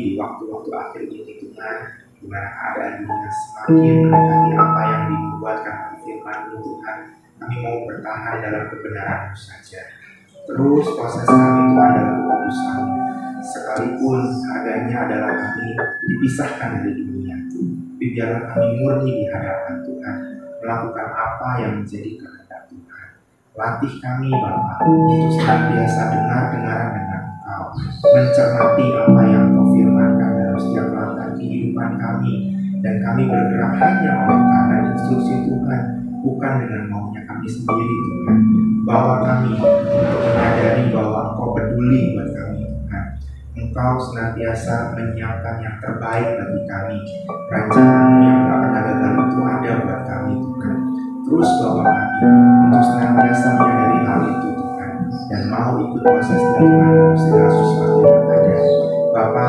di waktu-waktu akhir ini Tuhan, di mana keadaan dunia semakin mendekati apa yang dibuatkan oleh firman-Mu Tuhan. Kami mau bertahan dalam kebenaran-Mu saja. Terus proses kami Tuhan dalam kekudusan, sekalipun harganya adalah kami dipisahkan dari dunia, tapi biarlah kami murni di hadapan Tuhan, melakukan apa yang menjadi kehendak Tuhan. Latih kami Bapa untuk senantiasa dengar-dengaran dengan Engkau, mencermati apa yang Kau firmankan dalam setiap langkah kehidupan kami, dan kami bergerak hanya oleh karena instruksi Tuhan, bukan dengan maunya kami sendiri Tuhan. Bawa kami untuk menyadari bahwa Engkau peduli buat kami Tuhan. Engkau senantiasa menyiapkan yang terbaik bagi kami. Rancangan yang tak pernah gagal itu ada buat kami Tuhan. Terus bawa kami untuk senantiasa menyadari hal itu Tuhan, dan mau ikut prosesnya Tuhan dalam segala sesuatu yang ada. Bapa,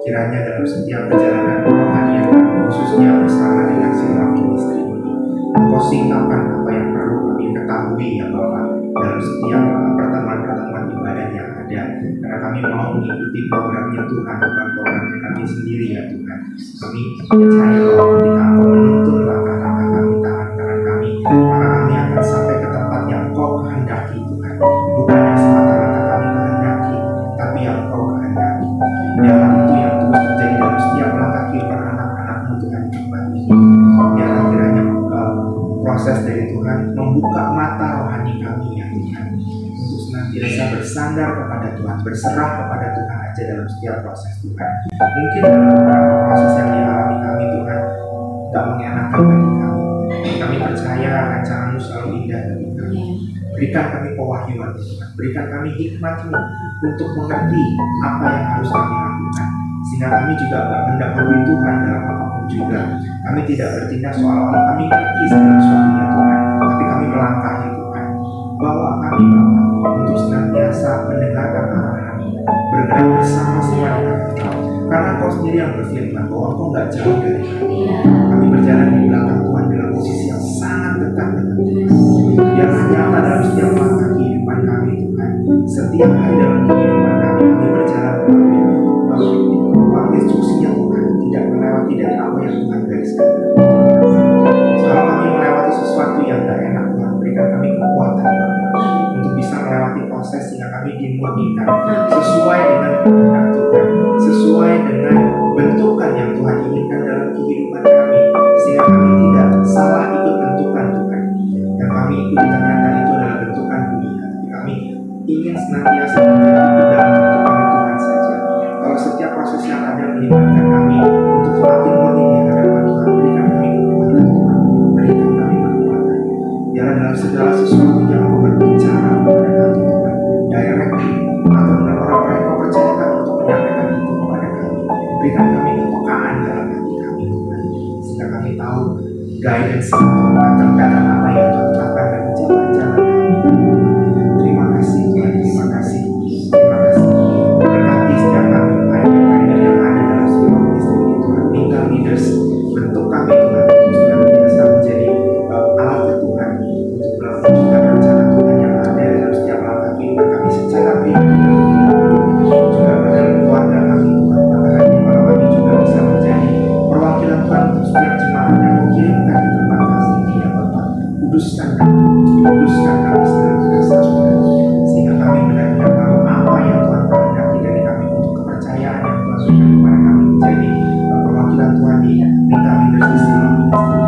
kiranya dalam setiap perjalanan rohani kami, khususnya bersama dengan Silva Ministry ini, Engkau singkapkan apa yang perlu kami ketahui ya Bapa, dalam setiap pertemuan-pertemuan ibadah yang ada, karena kami mau mengikuti programnya Tuhan, bukan programnya kami sendiri ya Tuhan. Kami percaya bahwa ketika Engkau menuntun langkah-langkah kami, tangan-tangan kami, maka kami akan sampai ke tempat yang Engkau kehendaki Tuhan, bukan yang semata-mata kami kehendaki, tapi yang Engkau kehendaki. Biarlah itu yang terus terjadi dalam setiap langkah kehidupan anak-anak-Mu Tuhan di tempat ini. Biarlah kiranya proses dari Tuhan membuka mata rohani kami ya Tuhan, untuk senantiasa bersandar kepada Tuhan, berserah kepada Tuhan aja dalam setiap proses Tuhan. Mungkin dalam beberapa proses yang dialami kami Tuhan tak mengenakan bagi kami. Kami percaya rancangan-Mu selalu indah bagi kami. Berikan kami pewahyuan Tuhan, berikan kami hikmat-Mu untuk mengerti apa yang harus kami lakukan, sehingga kami juga tidak mendahului Tuhan dalam apapun juga. Kami tidak bertindak seolah-olah kami ngerti segala sesuatunya Tuhan, tapi kami melangkahi Tuhan. Bawa kami Bapa untuk senantiasa mendengarkan arahan-Mu, bergerak bersama-sama dengan Engkau, karena Engkau sendiri yang berfirman bahwa Engkau tidak jauh dari kami. Kami berjalan di belakang Tuhan dalam posisi yang sangat dekat dengan Tuhan. Biarlah nyata dalam setiap langkah kehidupan kami Tuhan. Setiap hari dalam kehidupan kami berjalan melalui instruksinya Tuhan, tidak melewati dari apa yang Tuhan gariskan. Kalau kami melewati sesuatu yang tidak enak Tuhan, berikan kami kekuatan untuk bisa melewati proses sehingga kami dimurnikan sesuai dengan kehendak Tuhan, sesuai dengan bentukan yang Tuhan inginkan dalam kehidupan kami, sehingga kami tidak salah ikut bentukan Tuhan. Yang kami ikuti ternyata itu adalah bentukan dunia, tapi kami ingin senantiasa ikut dalam bentukan Tuhan saja. Kalau setiap proses yang ada melibatkan kami untuk semakin murni di hadapan Tuhan, berikan kami kekuatan Tuhan, berikan kami kekuatan. Biarlah dalam segala sesuatunya Engkau berbicara kepada kami Tuhan, directly, atau dengan orang-orang yang Kau percayakan untuk menyampaikan itu kepada kami. Berikan kami kepekaan dalam hati kami Tuhan, sehingga kami tahu guidance Tuhan terhadap apa yang Tuhan lakukan dan jalan-jalan kami. Terima kasih Tuhan, terima kasih, terima kasih. Berkati setiap kami, pioneer yang ada dalam sebuah ministry ini Tuhan. Tinggal leaders, bentuk kami Tuhan, untuk senantiasa menjadi alat Tuhan untuk melakukan rencana Tuhan yang ada dalam setiap langkah kehidupan kami secara pribadi juga dalam keluarga kami Tuhan. Maka hanya kalau kami juga bisa menjadi perwakilan Tuhan untuk setiap jemaat yang Kau kirimkan di tempat kasih ini ya Bapak. Kuduskan kami senantiasa Tuhan, sehingga kami benar-benar tahu apa yang Tuhan kehendaki dari kami untuk kepercayaan yang Tuhan berikan kepada kami menjadi perwakilan Tuhan di Mitra Leaders di Silva Ministry.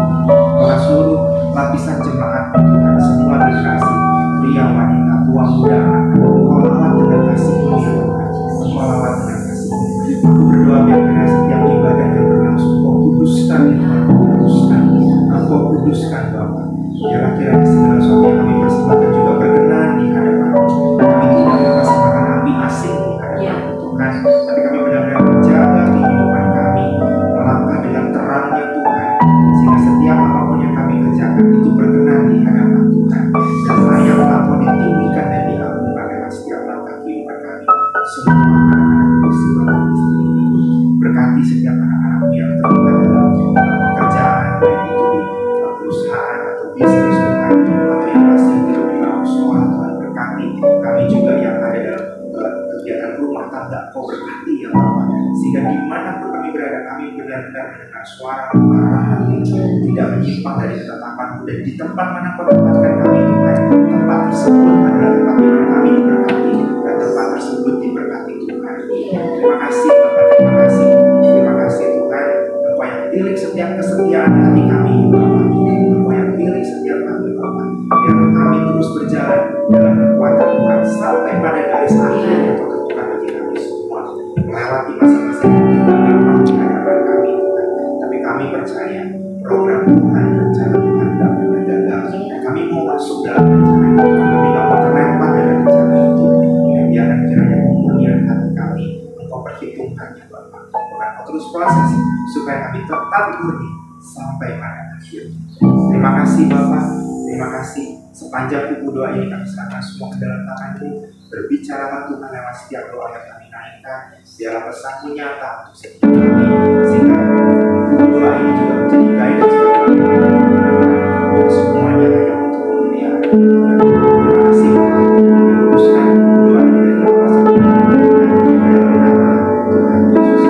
Pada seluruh lapisan jemaat Tuhan, semua generasi, pria, wanita, tua, muda, anak, Engkau lawat dengan kasih-Mu ya Tuhan. Engkau lawat dengan kasih-Mu. Aku berdoa biarkan setiap ibadah yang berlangsung Engkau kuduskan ya Tuhan, Engkau kuduskan Bapa. Biarlah kiranya segala sesuatu yang kami persembahkan juga berkenan di hadapan-Mu. Kami tidak mempersembahkan api asing di hadapan-Mu Tuhan, tapi kami benar-benar menjaga kehidupan kami, melangkah dengan terangnya Tuhan, sehingga setiap apapun yang kami kerjakan itu berkenan di hadapan Tuhan, dan layaklah Engkau ditinggikan dan diagungkan lewat setiap langkah kehidupan kami. Semua anak-anak di Silva Ministry ini, berkati setiap anak-anak-Mu yang terlibat dalam pekerjaan, baik itu di perusahaan atau bisnis Tuhan, atau yang masih hidup di bawah sekolah Tuhan. Berkati kami juga yang ada dalam kegiatan rumah tangga, Kau berkati ya Bapa, sehingga dan dimanapun kami berada, kami benar-benar mendengar suara arahan tidak menyimpang dari ketetapan-Mu, dan di tempat mana Kau tempatkan kami Tuhan, tempat tersebut adalah tempat di mana kami diberkati, dan tempat tersebut diberkati Tuhan. Terima kasih Bapa, terima kasih Tuhan, Engkau yang pilih setiap kesetiaan hati kami Bapa, Engkau yang pilih setiap hati Bapa, biar kami terus berjalan dalam kekuatan Tuhan sampai pada garis akhir yang Kau tentukan bagi kami semua, melewati masing-masing kita gampang di hadapan kami Tuhan. Tapi kami percaya program Tuhan, rencana Tuhan tidak pernah gagal, dan kami mau masuk dalam rencana itu. Kami tidak mau terlempar dari rencana itu, dan biarkan kiranya kemurnian hati kami Engkau perhitungkannya Bapak. Tuhan, Kau terus proses supaya kami tetap murni sampai pada akhir. Terima kasih Bapak, terima kasih. Sepanjang kubu doa ini kami serahkan semua ke dalam tangan-Mu. Berbicaralah Tuhan lewat setiap doa yang kami naikkan. Biarlah pesan-Mu nyata untuk setiap kami, sehingga kubu doa ini juga menjadi guidance bagi kami dan semuanya hanya untuk kemuliaan Tuhan. Terima kasih Bapak. Kami teruskan doa ini dari kuasa Tuhan dalam nama Tuhan Yesus.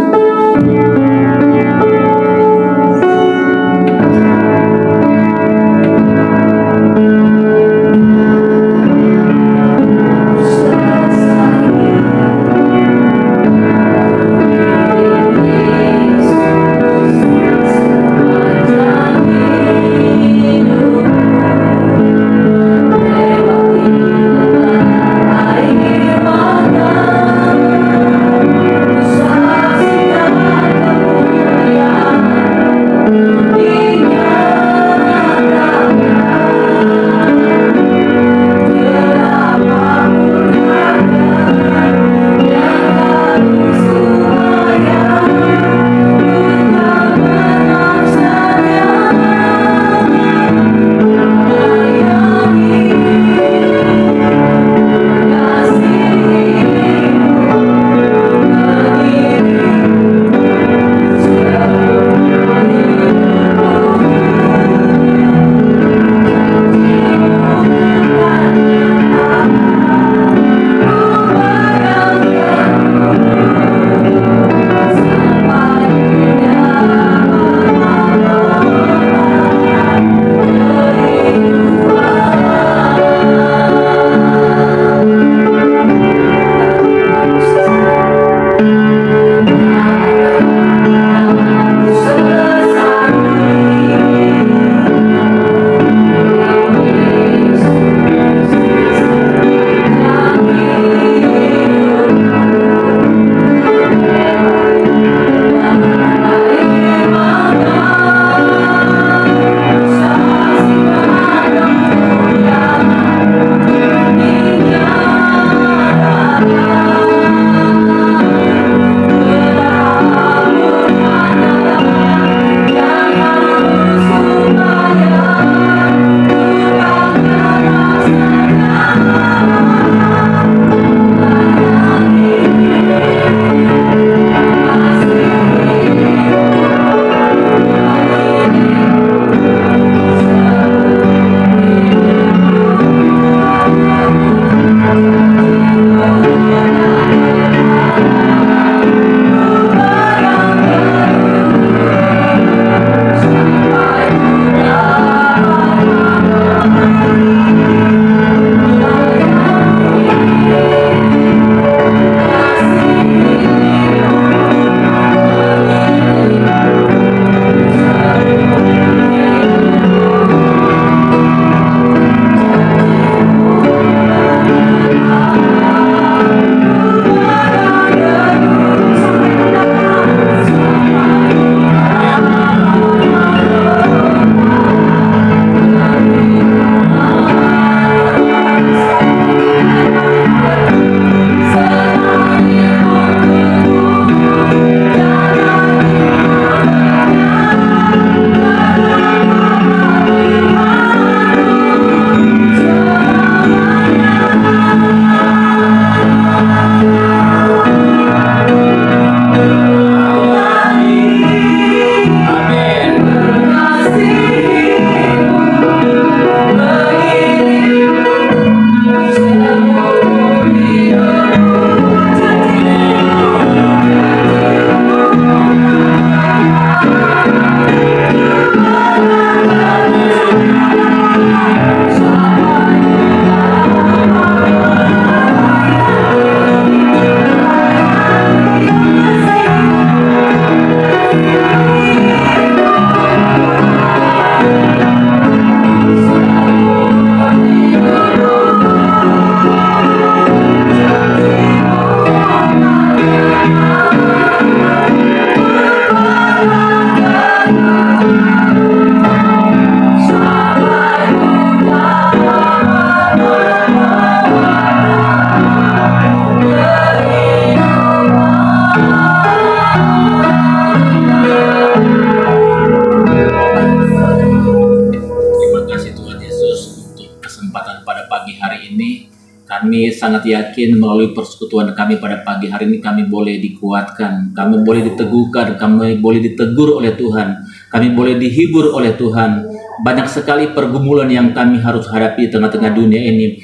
Thank you. Kami sangat yakin melalui persekutuan kami pada pagi hari ini kami boleh dikuatkan, kami boleh diteguhkan, kami boleh ditegur oleh Tuhan, kami boleh dihibur oleh Tuhan. Banyak sekali pergumulan yang kami harus hadapi di tengah-tengah dunia ini.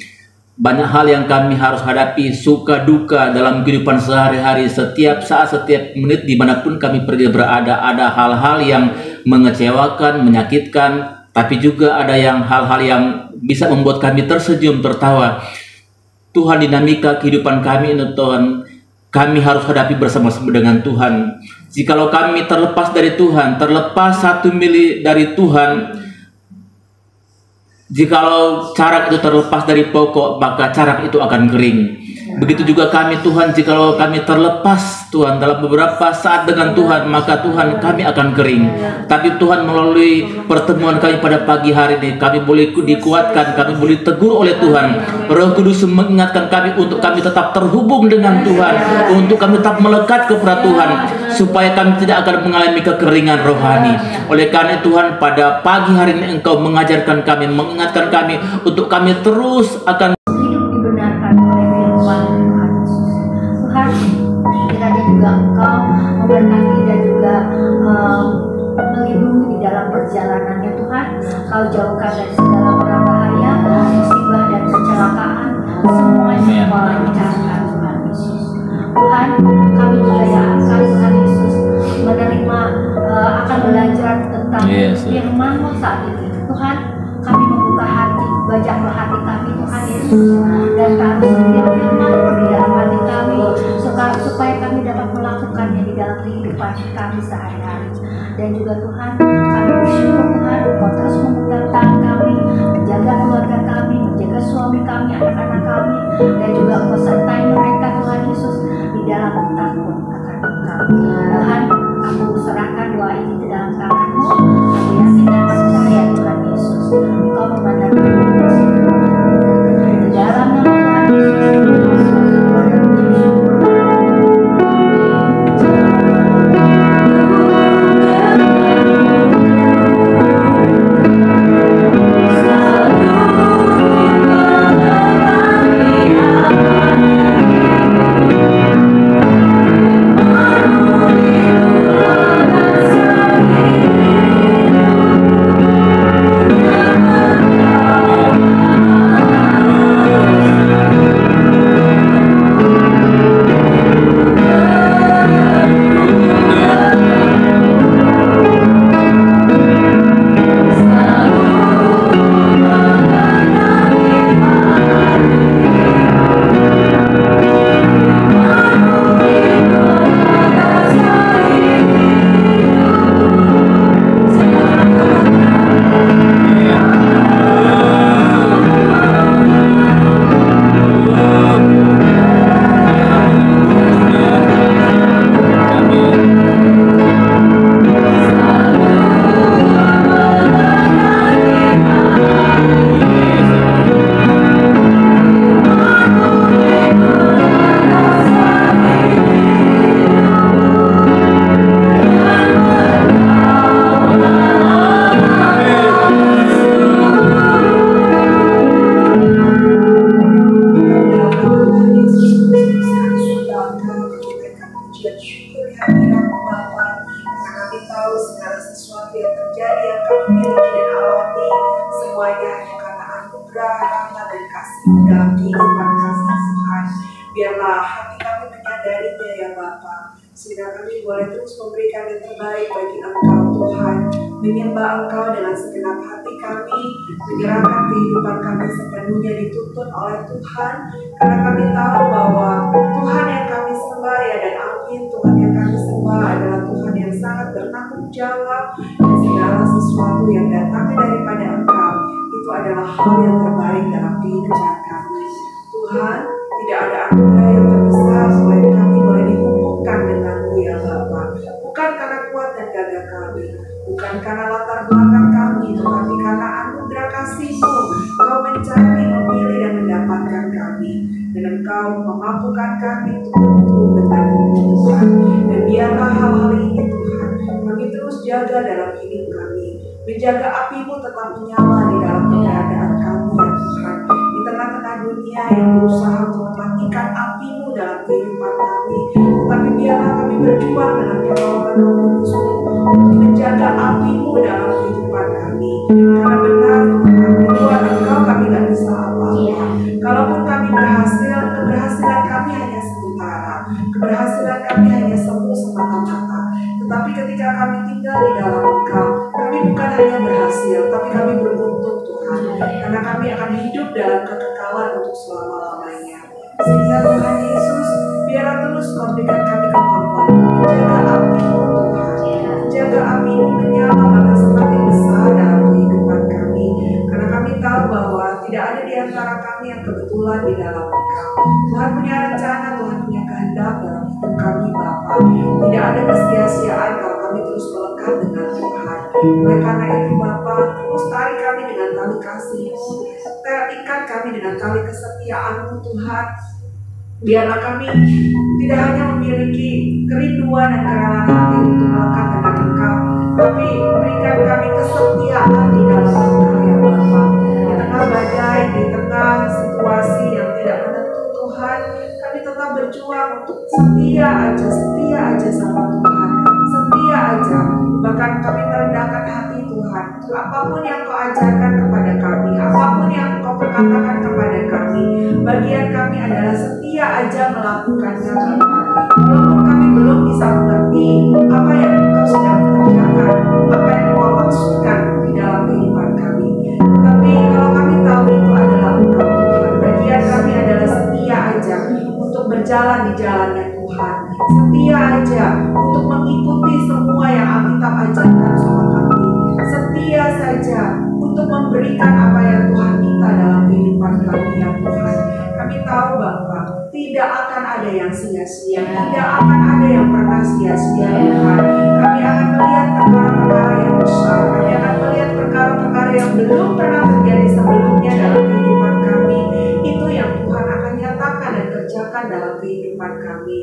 Banyak hal yang kami harus hadapi, suka duka dalam kehidupan sehari-hari, setiap saat, setiap menit, dimanapun kami pergi berada. Ada hal-hal yang mengecewakan, menyakitkan, tapi juga ada yang hal-hal yang bisa membuat kami tersenyum, tertawa. Tuhan, dinamika kehidupan kami ini Tuhan, kami harus hadapi bersama-sama dengan Tuhan. Jikalau kami terlepas dari Tuhan, terlepas 1 mili dari Tuhan, jikalau carak itu terlepas dari pokok, maka carak itu akan kering. Begitu juga kami Tuhan, jikalau kami terlepas Tuhan dalam beberapa saat dengan Tuhan, maka Tuhan kami akan kering. Tapi Tuhan, melalui pertemuan kami pada pagi hari ini, kami boleh dikuatkan, kami boleh tegur oleh Tuhan. Roh Kudus mengingatkan kami untuk kami tetap terhubung dengan Tuhan, untuk kami tetap melekat kepada Tuhan, supaya kami tidak akan mengalami kekeringan rohani. Oleh karena Tuhan, pada pagi hari ini Engkau mengajarkan kami, mengingatkan kami untuk kami terus akan hidup dibenarkan oleh firman Tuhan Yesus. Tuhan, kiranya juga Engkau memberkati dan juga melindungi di dalam perjalanannya Tuhan. Kau jauhkan dari segala mara bahaya, musibah dan kecelakaan, semuanya Kau lancarkan Tuhan Yesus. Tuhan, kami juga saat kali Tuhan Yesus menerima akan belajar tentang firman-Mu saat ini. Tuhan, kami membuka hati, bajaklah hati kami Tuhan Yesus, dan taruh setiap firman-Mu di dalam hati kami, supaya kami dapat melakukannya di dalam kehidupan kami sehari-hari. Dan juga Tuhan, kami bersyukur Tuhan, Engkau terus memegang tangan kami, menjaga keluarga kami, menjaga suami kami, anak-anak kami, dan juga Engkau sertai mereka Tuhan Yesus di dalam takut akan Engkau. Tuhan, aku serahkan doa ini ke dalam tangan-Mu. Aku yakin dan percaya Tuhan Yesus, Engkau memandang di dalam nama Tuhan Yesus. Biarlah hati kami menyadarinya ya Bapa, sehingga kami boleh terus memberikan yang terbaik bagi Engkau Tuhan, menyembah Engkau dengan segenap hati kami, menyerahkan kehidupan kami sepenuhnya dituntun oleh Tuhan, karena kami tahu bahwa Tuhan yang kami sembah ya dan amin, Tuhan yang kami sembah adalah Tuhan yang sangat bertanggung jawab, dan segala sesuatu yang datangnya daripada Engkau itu adalah hal yang terbaik dalam kehidupan kami. Tuhan, tidak ada anugerah yang terbesar selain kami boleh dihubungkan dengan-Mu ya Bapa. Bukan karena kuat dan gagah kami, bukan karena latar belakang kami, tetapi karena anugerah kasih-Mu. Engkau mencari, memilih dan mendapatkan kami, dan Engkau memampukan kami untuk bertumbuh dengan-Mu Tuhan. Dan biarlah hal-hal ini Tuhan, kami terus jaga dalam hidup kami, menjaga api-Mu tetap menyala di dalam keberadaan kami ya Tuhan. Di tengah-tengah dunia yang berusaha untuk mematikan api-Mu dalam kehidupan kami. Tapi biarlah kami berjuang dengan pertolongan Roh Kudus-Mu untuk menjaga api-Mu dalam kehidupan kami. Karena benar Tuhan, di luar Engkau kami tidak bisa apa-apa. Kalaupun kami berhasil, keberhasilan kami hanya sementara. Keberhasilan kami hanya semu semata-mata. Tetapi ketika kami tinggal di dalam Engkau, kami bukan hanya berhasil, tapi kami beruntung Tuhan. Karena kami akan hidup dalam kekekalan untuk selama-lamanya. Sehingga Tuhan Yesus, biarlah terus memberikan kami kemampuan untuk menjaga api-Mu Tuhan. Jaga api-Mu menyala bahkan semakin besar dalam kehidupan kami. Karena kami tahu bahwa tidak ada di antara kami yang kebetulan di dalam Engkau. Tuhan punya rencana, Tuhan punya kehendak dalam hidup kami Bapa. Tidak ada kesia-siaan kalau kami terus melekat dengan Tuhan. Oleh karena itu Bapa, terus tarik kami dengan tali kasih-Mu, terikat kami dengan tali kesetiaan-Mu Tuhan. Biarlah kami tidak hanya memiliki kerinduan dan kerelaan hati untuk melekat dengan Engkau, tapi berikan kami kesetiaan di dalam Engkau ya Bapa. Di tengah badai, di tengah situasi yang tidak menentu Tuhan, kami tetap berjuang untuk setia aja sama Tuhan, setia aja. Bahkan kami merendahkan hati Tuhan untuk apapun yang Kau ajarkan kepada kami, apapun yang Kau perkatakan kepada kami, bagian kami adalah setia aja melakukannya Bapa. Walaupun kami belum bisa mengerti apa yang Engkau sedang kerjakan, apa yang Kau maksudkan di dalam kehidupan kami, tetapi kalau kami tahu itu adalah Engkau Tuhan, bagian kami adalah setia aja untuk berjalan di jalannya Tuhan, setia aja untuk mengikuti semua yang Alkitab ajarkan sama kami, setia saja untuk memberikan apa yang Tuhan minta dalam kehidupan kami ya Tuhan. Kami tahu Bapa, tidak akan ada yang sia-sia, tidak akan ada yang pernah sia-sia Tuhan. Kami akan melihat perkara-perkara yang besar, kami akan melihat perkara-perkara yang belum pernah terjadi sebelumnya dalam kehidupan kami. Itu yang Tuhan akan nyatakan dan kerjakan dalam kehidupan kami.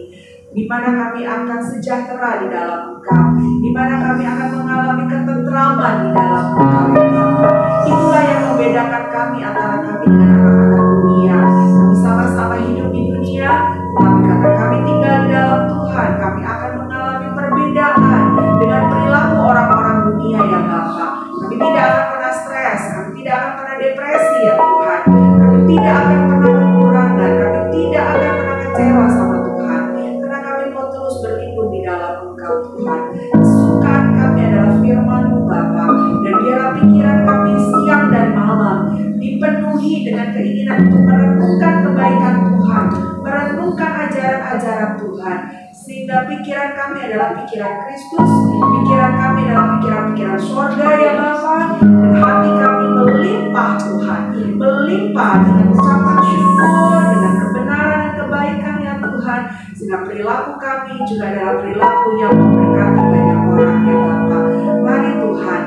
Di mana kami akan sejahtera di dalam Engkau, di mana kami akan mengalami ketentraman di dalam Engkau ya Bapa. Itulah yang membedakan kami antara kami dengan anak-anak dunia. Kami sama-sama hidup di dunia, tapi karena kami tinggal di dalam Tuhan, kami akan mengalami perbedaan dengan perilaku orang-orang dunia ya Bapa. Kami tidak akan pernah stres, kami tidak akan pernah depresi ya Tuhan. Kami tidak akan pernah kekurangan, kami tidak akan pernah kecewa sama Tuhan. Karena kami mau terus berlindung di dalam Engkau Tuhan. Kesukaan kami adalah firman-Mu Bapa. Dan biarlah pikiran kami siang dan malam dipenuhi dengan keinginan untuk merenungkan kebaikan Tuhan, merenungkan ajaran-ajaran Tuhan, sehingga pikiran kami adalah pikiran Kristus, pikiran kami adalah pikiran-pikiran surga ya Bapa, dan hati kami melimpah Tuhan, melimpah dengan ucapan syukur, dengan kebenaran dan kebaikan ya Tuhan, sehingga perilaku kami juga adalah perilaku yang memberkati banyak orang ya Bapa. Mari Tuhan,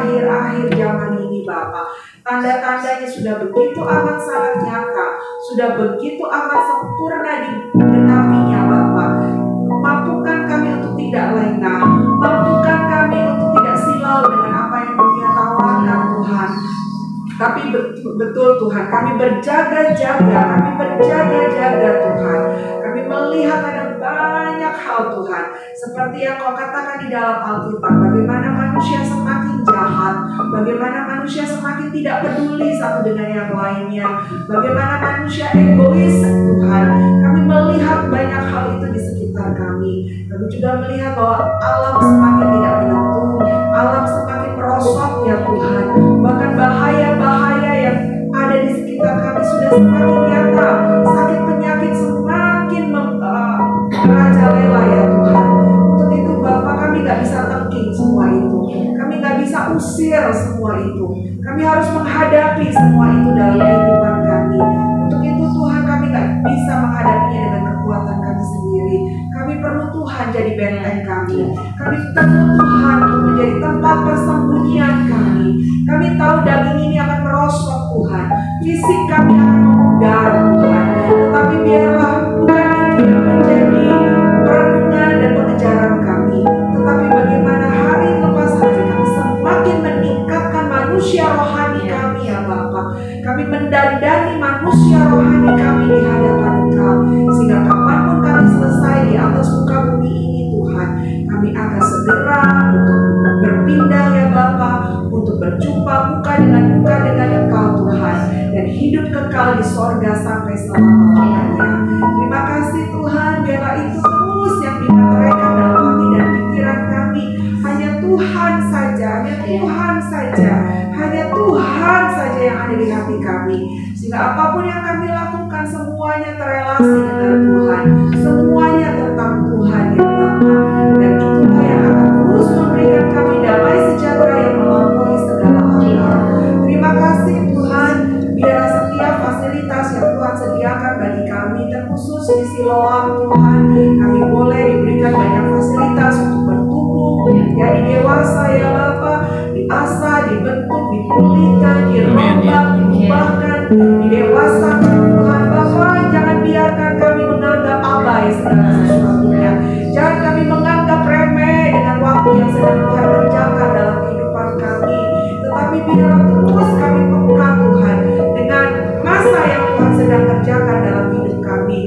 di akhir zaman ini Bapa, tanda-tandanya sudah begitu amat sangat nyata, sudah begitu amat sempurna digenapinya Bapa. Mampukan kami untuk tidak lengah, mampukan kami untuk tidak silau dengan apa yang dunia tawarkan Tuhan. Tapi betul Tuhan, kami berjaga-jaga Tuhan. Kami melihat ada banyak hal Tuhan, seperti yang Kau katakan di dalam Alkitab, bagaimana manusia semakin jahat, bagaimana manusia semakin tidak peduli satu dengan yang lainnya, bagaimana manusia egois Tuhan. Kami melihat banyak hal itu di sekitar kami. Kami juga melihat bahwa alam semakin tidak menentu, alam semakin merosot ya Tuhan. Bahkan bahaya-bahaya yang ada di sekitar kami sudah semakin nyata. Sakit penyakit semakin merajalela ya Tuhan. Untuk itu Bapa, kami gak bisa tengking semua itu, kami gak bisa usir semua itu. Kami harus menghadapi semua itu dalam kehidupan kami. Untuk itu Tuhan, kami gak bisa menghadapinya dengan kekuatan kami sendiri. Kami perlu Tuhan jadi benteng kami. Kami perlu Tuhan untuk menjadi tempat persembunyian kami. Kami tahu daging ini akan merosot Tuhan, fisik kami akan memudar Tuhan. Tetapi biarlah bukan itu yang menjadi perenungan dan pengejaran kami, tetapi bagaimana hari lepas hari kami semakin meningkatkan manusia rohani kami ya Bapa. Kami mendandani manusia rohani kami di hadapan Engkau, sehingga kapanpun kami selesai di atas muka bumi ini Tuhan, kami akan segera untuk berpindah ya Bapa, untuk berjumpa muka dengan Engkau Tuhan, dan hidup kekal di sorga sampai selama-lamanya. Terima kasih Tuhan, biarlah itu terus yang diteraikan dalam hati dan pikiran kami. Hanya Tuhan saja, hanya Tuhan saja, hanya Tuhan saja yang ada di hati kami, sehingga apapun yang kami lakukan semuanya terelasi dengan Tuhan, semuanya tentang Tuhan ya Bapa. Dan itulah yang akan terus memberikan kami damai sejahtera yang melampaui segala akal. Terima kasih Tuhan, biarlah setiap fasilitas yang Tuhan sediakan bagi kami, terkhusus di Siloam Tuhan, kami boleh diberikan banyak fasilitas untuk bertumbuh, jadi dewasa ya Bapa, diasah, dibentuk, dipulihkan, dirombak, diubahkan, didewasakan Tuhan Bapa. Jangan biarkan kami menganggap abai segala sesuatunya. Jangan kami menganggap remeh dengan waktu yang sedang Tuhan kerjakan dalam kehidupan kami, tetapi biarlah terus kami peka Tuhan dengan masa yang Tuhan sedang kerjakan dalam hidup kami,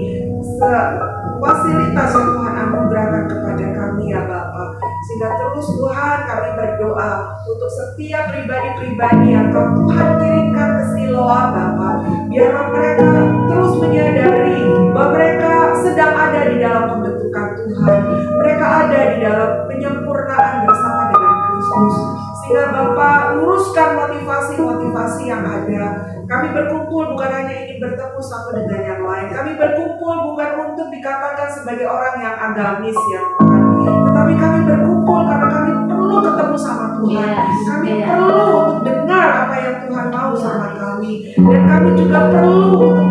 fasilitas yang Tuhan anugerahkan kepada kami ya Bapa. Sehingga terus Tuhan kami berdoa untuk setiap pribadi-pribadi yang Tuhan kirimkan ke Siloam Bapa, biarlah mereka terus menyadari bahwa mereka sedang ada di dalam pembentukan Tuhan, mereka ada di dalam penyempurnaan bersama dengan Kristus. Sehingga Bapa luruskan motivasi-motivasi yang ada. Kami berkumpul bukan hanya ingin bertemu satu dengan yang lain, kami berkumpul bukan untuk dikatakan sebagai orang yang agamis ya Tuhan, tetapi kami berkumpul karena kami perlu ketemu sama Tuhan. Kami perlu untuk dengar apa yang Tuhan mau sama kami, dan kami juga perlu untuk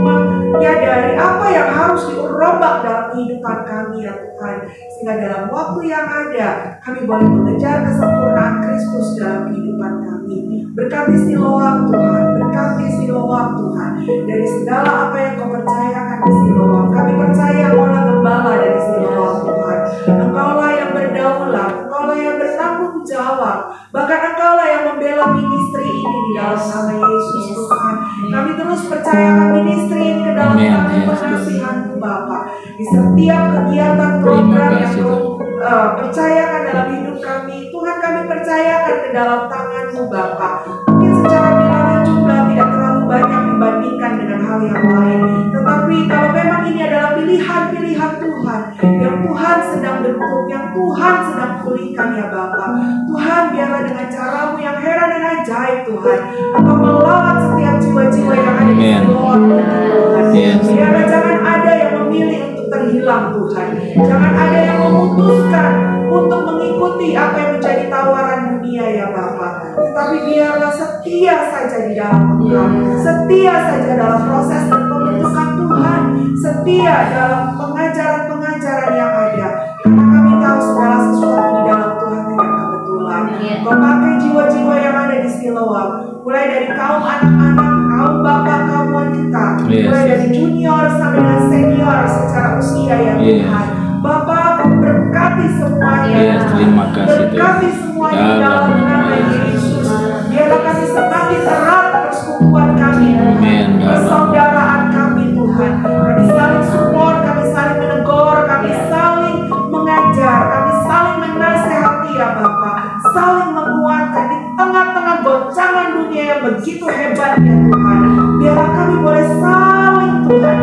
menyadari apa yang harus dirombak dalam kehidupan kami ya Tuhan, sehingga dalam waktu yang ada kami boleh mengejar kesempurnaan Kristus dalam kehidupan kami. Berkati Siloam Tuhan, berkati Siloam Tuhan, dari segala apa yang Kau percayakan di Siloam. Kami percaya Engkaulah gembala dari Siloam Tuhan, Engkaulah yang berdaulat, Engkaulah yang bertanggung jawab, bahkan Engkaulah yang membela ministry ini di dalam nama Yesus Tuhan. Kami terus percayakan ministry ini ke dalam tangan pengasihan-Mu Bapa. Di setiap kegiatan program yang Kau percayakan dalam hidup kami, Tuhan kami percayakan ke dalam tangan-Mu Bapa. Mungkin secara bilangan jumlah tidak terlalu banyak dibandingkan dengan hal yang lain, tetapi kalau memang ini adalah pilihan-pilihan Tuhan yang Tuhan sedang bentuk, yang Tuhan sedang pulihkan ya Bapa, Tuhan biarlah dengan cara-Mu yang heran dan ajaib Tuhan, Engkau melawat setiap jiwa-jiwa yang ada di Siloam Tuhan. Biarlah jangan ada yang memilih untuk terhilang Tuhan, jangan ada yang memutuskan untuk mengikuti apa yang menjadi tawaran dunia ya Bapa, tetapi biarlah setia saja di dalam Engkau, setia saja dalam proses dan pembentukan Tuhan, setia dalam pengajaran-pengajaran yang ada, karena kami tahu segala sesuatu di dalam Tuhan tidak kebetulan. Kau pakai jiwa-jiwa yang ada di Siloam, mulai dari kaum anak-anak, kaum bapak, kaum wanita, mulai dari junior sampai dengan senior secara usia ya Tuhan. Bapa, berkati semuanya, berkati semuanya di dalam nama Yesus. Biarlah kami semakin erat persekutuan kami, persaudaraan kami Tuhan. Kami saling support, kami saling menegur, kami saling mengajar, kami saling menasehati ya Bapa, saling menguatkan di tengah-tengah goncangan dunia yang begitu hebat ya Tuhan. Biarlah kami boleh saling Tuhan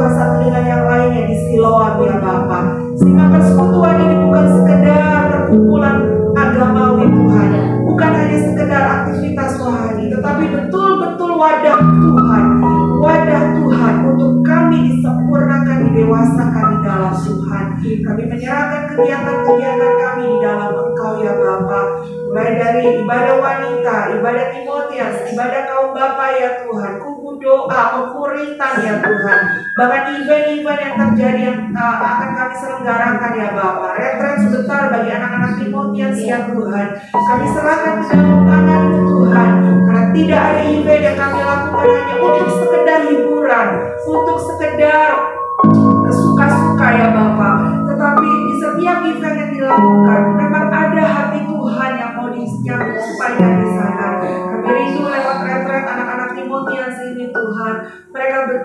satu dengan yang lainnya di Siloam ya Bapa, sehingga persekutuan ini bukan sekedar perkumpulan agamawi Tuhan, bukan hanya sekedar aktivitas rohani, tetapi betul-betul wadah Tuhan untuk kami disempurnakan, didewasakan di dalam Tuhan. Kami menyerahkan kegiatan-kegiatan kami di dalam Engkau ya Bapa, mulai dari ibadah wanita, ibadah Timotius, ibadah kaum Bapa ya Tuhan, kubu doa, pemuritan ya Tuhan, bahkan event-event yang terjadi yang akan kami selenggarakan ya Bapa, retret sebentar bagi anak-anak Timotius ya Tuhan, kami serahkan ke dalam tangan-Mu Tuhan, karena tidak ada event yang kami lakukan hanya untuk sekedar hiburan, untuk sekedar suka-suka ya Bapa, tetapi di setiap event yang dilakukan memang ada hati Tuhan yang mau disampaikan di sana. Kami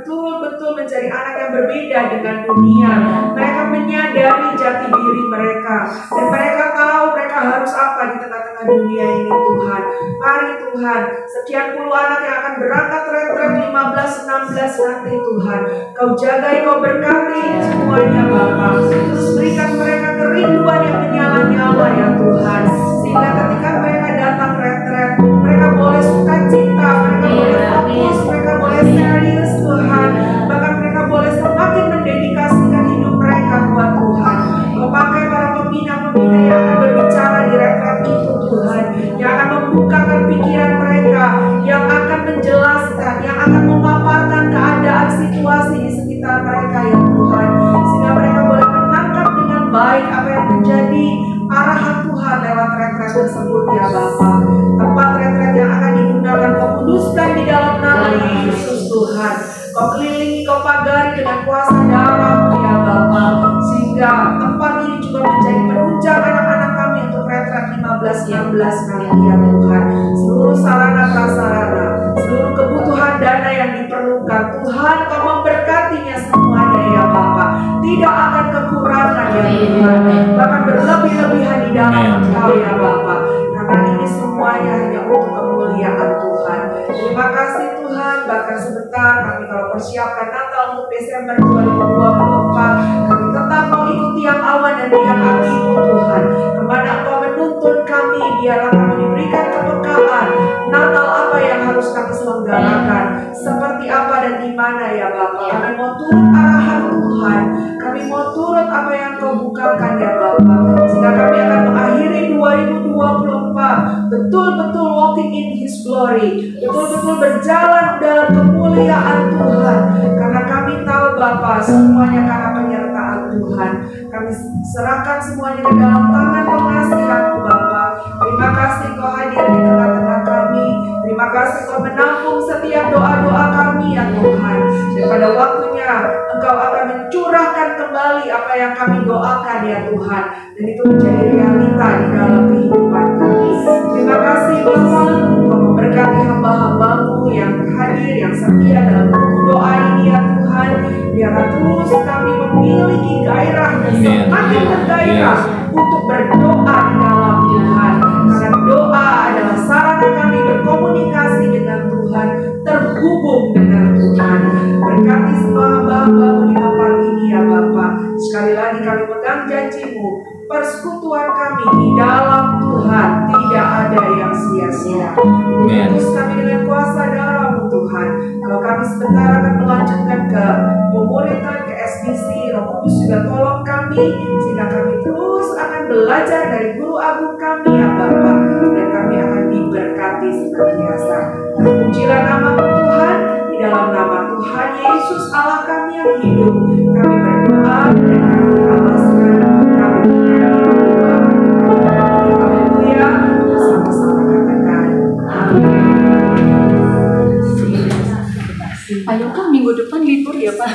betul-betul menjadi anak yang berbeda dengan dunia. Mereka menyadari jati diri mereka, dan mereka tahu mereka harus apa di tengah-tengah dunia ini, Tuhan. Mari Tuhan, sekian puluh anak yang akan berangkat retret 15, 16 nanti, Tuhan, Kau jagai, Kau berkati semuanya Bapa. Terus berikan mereka kerinduan yang menyala-nyala ya Tuhan, sehingga ketika mereka datang retret, mereka boleh sukacita, mereka boleh fokus, mereka boleh serius Tuhan. Bahkan mereka boleh semakin mendedikasikan hidup mereka buat Tuhan. Kau pakai para pembina-pembina yang akan berbicara di retret itu Tuhan, yang akan membukakan pikiran mereka, yang akan menjelaskan, yang akan memaparkan keadaan situasi di sekitar mereka ya Tuhan, sehingga mereka boleh menangkap dengan baik apa yang menjadi arahan Tuhan lewat retret tersebut ya Bapa. Tempat retret yang akan digunakan Kau kuduskan di dalam nama Yesus Tuhan. Kau kelilingi, Kau pagari dengan kuasa darah-Mu ya Bapa, sehingga tempat ini juga menjadi penunjang anak-anak kami untuk retret 15-16 nanti ya Tuhan. Seluruh sarana prasarana, seluruh kebutuhan dana yang diperlukan, Tuhan Kau memberkatinya semuanya ya Bapa. Tidak akan kekurangan ya Tuhan, bahkan berlebih-lebihan di dalam Engkau ya Bapa. Karena ini semuanya hanya untuk kemuliaan Tuhan. Terima kasih Tuhan. Bahkan sebentar kami kalau persiapkan Natal untuk Desember 2024, kami tetap mengikuti yang awan dan yang apimu Tuhan. Kemana Engkau menuntun kami, biarlah kami diberikan kepekaan. Natal apa yang harus kami selenggarakan, seperti apa dan di mana ya Bapa. Kami mau turut arahan Tuhan, kami mau turut apa yang Kau bukakan ya Bapa, sehingga kami akan mengakhiri 2024 betul-betul walking in His glory, betul-betul berjalan dalam kemuliaan Tuhan. Karena kami tahu Bapa, semuanya karena penyertaan Tuhan. Kami serahkan semuanya ke dalam tangan pengasihan-Mu Bapa. Terima kasih Kau hadir di tengah-tengah kami. Terima kasih Kau menampung setiap doa-doa kami ya Tuhan. Dan pada waktunya Engkau akan mencurahkan kembali apa yang kami doakan ya Tuhan, dan itu menjadi realita di dalam kehidupan kami. Terima kasih Bapa, Kau memberkati hamba-hamba-Mu yang hadir, yang setia dalam buku doa ini ya Tuhan. Biarlah terus kami memiliki gairah dan semakin bergairah untuk berdoa di dalam Tuhan. Karena doa adalah sarana kami berkomunikasi dengan Tuhan, terhubung dengan Tuhan. Berkati semua hamba-hamba-Mu di tempat ini ya Bapa. Sekali lagi kami pegang janji-Mu, persekutuan kami di dalam Tuhan tidak ada yang sia-sia. Terus kami dengan kuasa darah-Mu Tuhan. Kalau kami sebentar akan melanjutkan ke pemuritan, ke SBC, Roh Kudus juga tolong kami, sehingga kami terus akan belajar dari guru agung kami ya Bapa, dan kami akan diberkati senantiasa. Terpujilah nama Tuhan, di dalam nama Tuhan Yesus Allah kami yang hidup, kami berdoa dan kami alaskan, kami berdoa. Haleluya, sama-sama katakan amin. Ayo Kak, minggu depan libur ya Pak.